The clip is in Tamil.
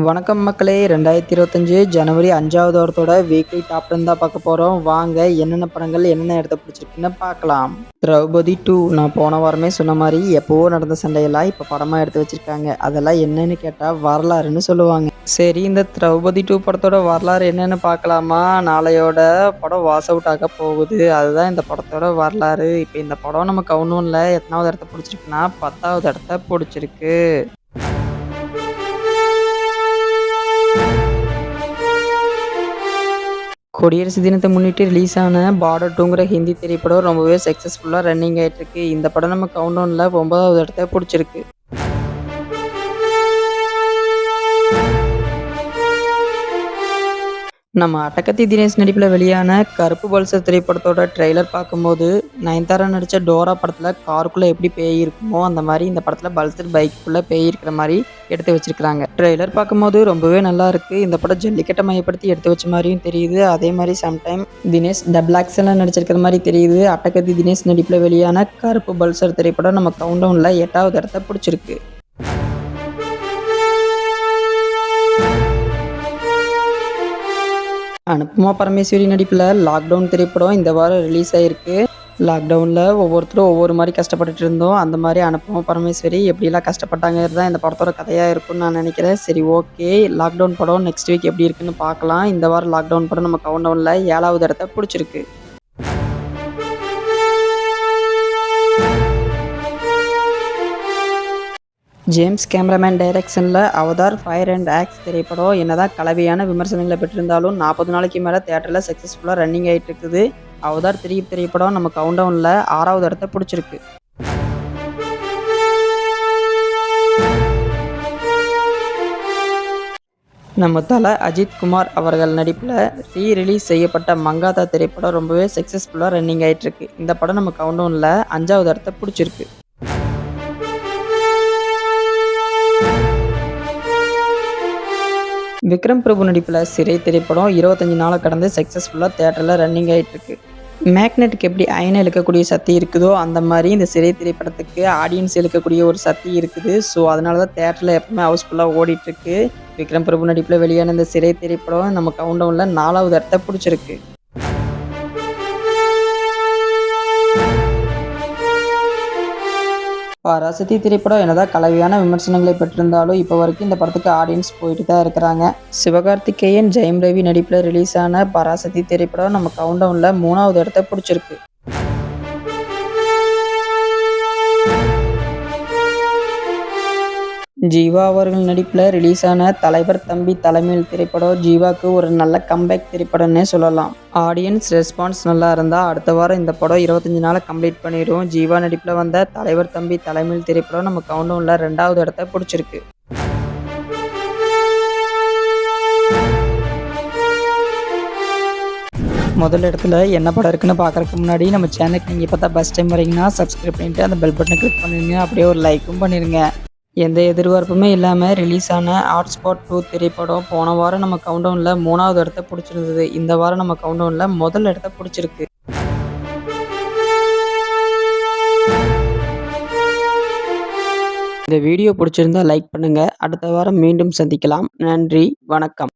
வணக்கம் மக்களே! 2025 ஜனவரி 5வது வாரத்தோட வீக்லி டாப் 10 தான் பார்க்க போறோம். வாங்க என்னென்ன படங்கள் என்னென்ன இடத்த பிடிச்சிருக்குன்னு பார்க்கலாம். திரௌபதி 2 நான் போன வாரமே சொன்ன மாரி எப்பவோ நடந்த சண்டையெல்லாம் இப்ப படமா எடுத்து வச்சிருக்காங்க. அதெல்லாம் என்னன்னு கேட்டா வரலாறுன்னு சொல்லுவாங்க. சரி, இந்த திரௌபதி 2 படத்தோட வரலாறு என்னன்னு பார்க்கலாமா? நாளையோட படம் வாஸ் அவுட் ஆக போகுது. அதுதான் இந்த படத்தோட வரலாறு. இப்ப இந்த படம் நம்ம கவுண்டவுன்ல எத்தனாவது இடத்த பிடிச்சிருக்குன்னா 10வது இடத்த பிடிச்சிருக்கு. குடியரசு தினத்தை முன்னிட்டு ரிலீஸ் ஆன பார்டர் 2ங்கிற ஹிந்தி திரைப்படம் ரொம்பவே சக்ஸஸ்ஃபுல்லாக ரன்னிங் ஆகிட்டு இருக்கு. இந்த படம் நம்ம கவுண்டவுனில் 9வது இடத்த பிடிச்சிருக்கு. நம்ம அட்டகத்தி தினேஷ் நடிப்பில் வெளியான கருப்பு பல்சர் திரைப்படத்தோட ட்ரெய்லர் பார்க்கும்போது நயன்தாரா நடித்த டோரா படத்தில் காருக்குள்ளே எப்படி பேய் இருக்குமோ அந்த மாதிரி இந்த படத்தில் பல்சர் பைக்குள்ளே பேய் இருக்கிற மாதிரி எடுத்து வச்சிருக்காங்க. ட்ரெய்லர் பார்க்கும்போது ரொம்பவே நல்லா இருக்கு. இந்த படம் ஜல்லிக்கட்டை மையப்படுத்தி எடுத்து வச்ச மாதிரியும் தெரியுது. அதே மாதிரி சம்டைம் தினேஷ் டபுள் ஆக்ஷன்ல நடிச்சிருக்கிற மாதிரி தெரியுது. அட்டகத்தி தினேஷ் நடிப்பில் வெளியான கருப்பு பல்சர் திரைப்படம் நம்ம கவுண்டவுனில் 8வது இடத்த பிடிச்சிருக்கு. அனுபமா பரமேஸ்வரி நடிப்பில் லாக்டவுன் திரைப்படம் இந்த வாரம் ரிலீஸ் ஆகிருக்கு. லாக்டவுனில் ஒவ்வொருத்தரும் ஒவ்வொரு மாதிரி கஷ்டப்பட்டுட்டு இருந்தோம். அந்த மாதிரி அனுபமா பரமேஸ்வரி எப்படிலாம் கஷ்டப்பட்டாங்கிறது தான் இந்த படத்தோட கதையாக இருக்கும்னு நான் நினைக்கிறேன். சரி, ஓகே, லாக்டவுன் படம் நெக்ஸ்ட் வீக் எப்படி இருக்குன்னு பார்க்கலாம். இந்த வாரம் லாக்டவுன் படம் நம்ம கவுண்டவுனில் 7வது இடத்த பிடிச்சிருக்கு. ஜேம்ஸ் கேமராமேன் டைரக்ஷனில் அவதார் ஃபயர் அண்ட் ஆக்ஸ் திரைப்படம் என்னதான் கலவையான விமர்சனங்களை பெற்றிருந்தாலும் 40 நாளைக்கு மேலே தேட்டரில் சக்ஸஸ்ஃபுல்லாக ரன்னிங் ஆகிட்டு இருக்குது. அவதார் 3 திரைப்படம் நம்ம கவுண்டவுனில் 6வது இடத்த பிடிச்சிருக்கு. நம்ம தல அஜித் குமார் அவர்கள் நடிப்பில் ரீரிலீஸ் செய்யப்பட்ட மங்காத்தா திரைப்படம் ரொம்பவே சக்ஸஸ்ஃபுல்லாக ரன்னிங் ஆகிட்டு இருக்கு. இந்த படம் நம்ம கவுண்டவுனில் 5வது இடத்த பிடிச்சிருக்கு. விக்ரம் பிரபு நடிப்பில் சிறை திரைப்படம் 25 நாளை கடந்து சக்ஸஸ்ஃபுல்லாக தேட்டரில் ரன்னிங் ஆகிட்டு இருக்கு. மேக்னெட்டுக்கு எப்படி அயனை இழுக்கக்கூடிய சக்தி இருக்குதோ அந்த மாதிரி இந்த சிறை திரைப்படத்துக்கு ஆடியன்ஸ் இழுக்கக்கூடிய ஒரு சக்தி இருக்குது. ஸோ அதனால தான் தேட்டரில் எப்பவுமே ஹவுஸ்ஃபுல்லாக ஓடிட்டுருக்கு. விக்ரம் பிரபு நடிப்பில் வெளியான இந்த சிறை திரைப்படம் நம்ம கவுண்டவுனில் 4வது இடத்த பிடிச்சிருக்கு. பராசக்தி திரைப்படம் என்னதான் கலவையான விமர்சனங்களை பெற்றிருந்தாலும் இப்போ வரைக்கும் இந்த படத்துக்கு ஆடியன்ஸ் போயிட்டு தான் இருக்கிறாங்க. சிவகார்த்திகேயன் ஜெயம் ரவி நடிப்பில் ரிலீஸ் ஆன பராசக்தி திரைப்படம் நம்ம கவுண்டவுனில் 3வது இடத்த பிடிச்சிருக்கு. ஜீவா அவர்கள் நடிப்பில் ரிலீஸ் ஆன தலைவர் தம்பி தலைமையில் திரைப்படம் ஜீவாக்கு ஒரு நல்ல கம்பேக் திரைப்படம்னே சொல்லலாம். ஆடியன்ஸ் ரெஸ்பான்ஸ் நல்லா இருந்தால் அடுத்த வாரம் இந்த படம் 25 நாளை கம்ப்ளீட் பண்ணிடும். ஜீவா நடிப்பில் வந்த தலைவர் தம்பி தலைமையில் திரைப்படம் நம்ம கவுண்டவுனில் 2வது இடத்த பிடிச்சிருக்கு. முதல் இடத்துல என்ன படம் இருக்குன்னு பார்க்கறதுக்கு முன்னாடி நம்ம சேனலுக்கு நீங்கள் இப்போ தான் ஃபஸ்ட் டைம் வரீங்கன்னா சப்ஸ்கிரைப் பண்ணிவிட்டு அந்த பெல் பட்டனை கிளிக் பண்ணிடுங்க. அப்படியே ஒரு லைக்கும் பண்ணிடுங்க. எந்த எதிர்பார்ப்புமே இல்லாமல் ரிலீஸ் ஆன ஹாட்ஸ்பாட் 2 திரைப்படம் போன வாரம் நம்ம கவுண்டவுனில் 3வது இடத்த பிடிச்சிருந்தது. இந்த வாரம் நம்ம கவுண்டவுனில் முதல் இடத்த பிடிச்சிருக்கு. இந்த வீடியோ பிடிச்சிருந்தா லைக் பண்ணுங்கள். அடுத்த வாரம் மீண்டும் சந்திக்கலாம். நன்றி, வணக்கம்.